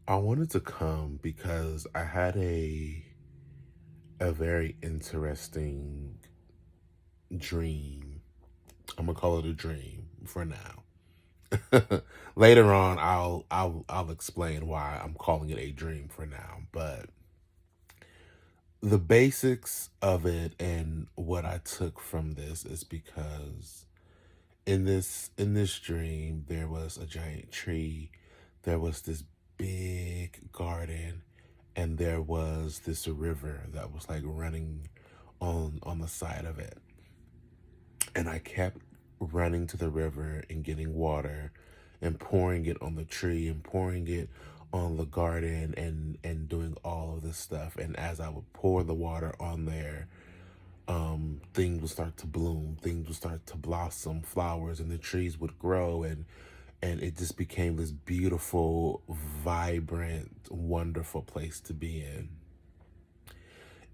I wanted to come because I had a very interesting dream. I'm gonna call it a dream for now. Later on, I'll explain why I'm calling it a dream for now. But the basics of it and what I took from this is because in this dream there was a giant tree, there was this big garden, and there was this river that was like running on the side of it. And I kept running to the river and getting water and pouring it on the tree and pouring it on the garden and doing all of this stuff. And as I would pour the water on there, things would start to bloom, things would start to blossom, flowers and the trees would grow, and it just became this beautiful, vibrant, wonderful place to be in.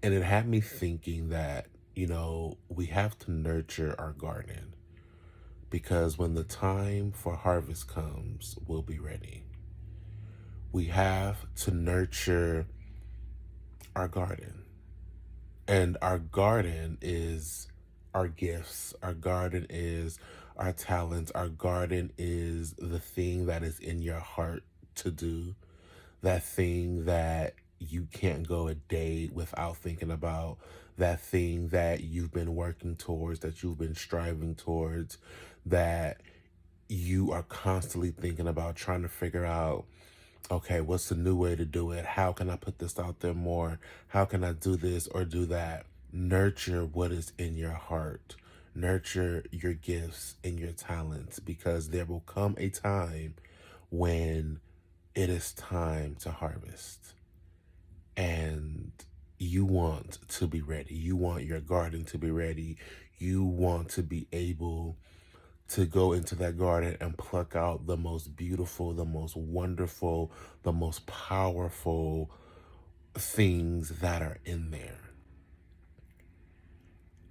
And it had me thinking that, we have to nurture our garden because when the time for harvest comes, we'll be ready. We have to nurture our garden. And our garden is our gifts. Our garden is our talents. Our garden is the thing that is in your heart to do, that thing that you can't go a day without thinking about, that thing that you've been working towards, that you've been striving towards, that you are constantly thinking about trying to figure out, okay, what's the new way to do it? How can I put this out there more? How can I do this or do that? Nurture what is in your heart. Nurture your gifts and your talents because there will come a time when it is time to harvest. And you want to be ready. You want your garden to be ready. You want to be able to go into that garden and pluck out the most beautiful, the most wonderful, the most powerful things that are in there.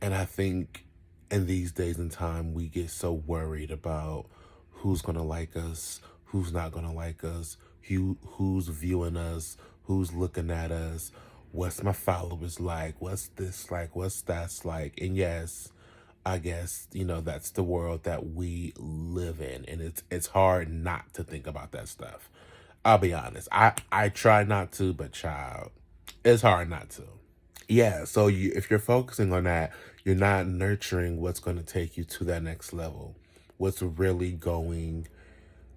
And I think in these days and time, we get so worried about who's going to like us, who's not going to like us, who's viewing us, who's looking at us, what's my followers like, what's this like, what's that's like. And yes, I guess, that's the world that we live in. And it's hard not to think about that stuff. I'll be honest. I try not to, but child, it's hard not to. Yeah, so if you're focusing on that, you're not nurturing what's going to take you to that next level. What's really going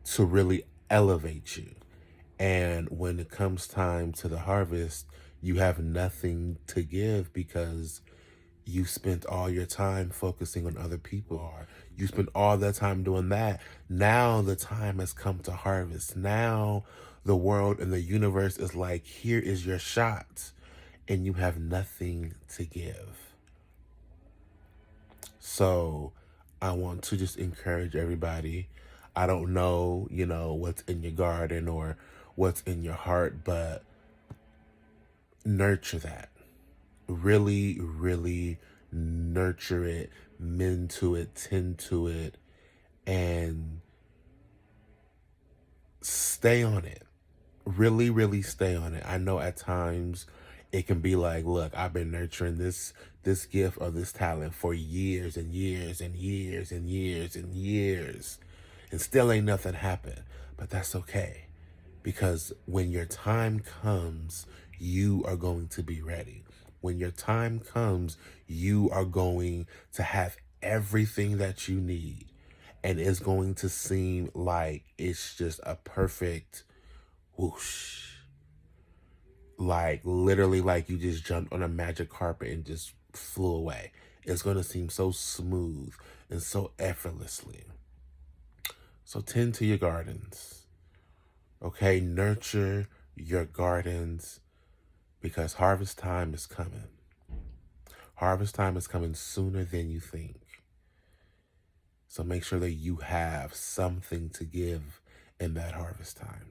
to really elevate you. And when it comes time to the harvest, you have nothing to give because you spent all your time focusing on other people, or you spent all that time doing that. Now the time has come to harvest. Now the world and the universe is like, here is your shot, and you have nothing to give. So I want to just encourage everybody. I don't know, what's in your garden or what's in your heart, but nurture that. Really, really nurture it, mend to it, tend to it, and stay on it. Really, really stay on it. I know at times it can be like, look, I've been nurturing this gift or this talent for years and years and years and years and years, and still ain't nothing happened. But that's okay. Because when your time comes, you are going to be ready. When your time comes, you are going to have everything that you need. And it's going to seem like it's just a perfect whoosh. Like literally like you just jumped on a magic carpet and just flew away. It's going to seem so smooth and so effortlessly. So tend to your gardens. Okay, nurture your gardens because harvest time is coming. Harvest time is coming sooner than you think. So make sure that you have something to give in that harvest time.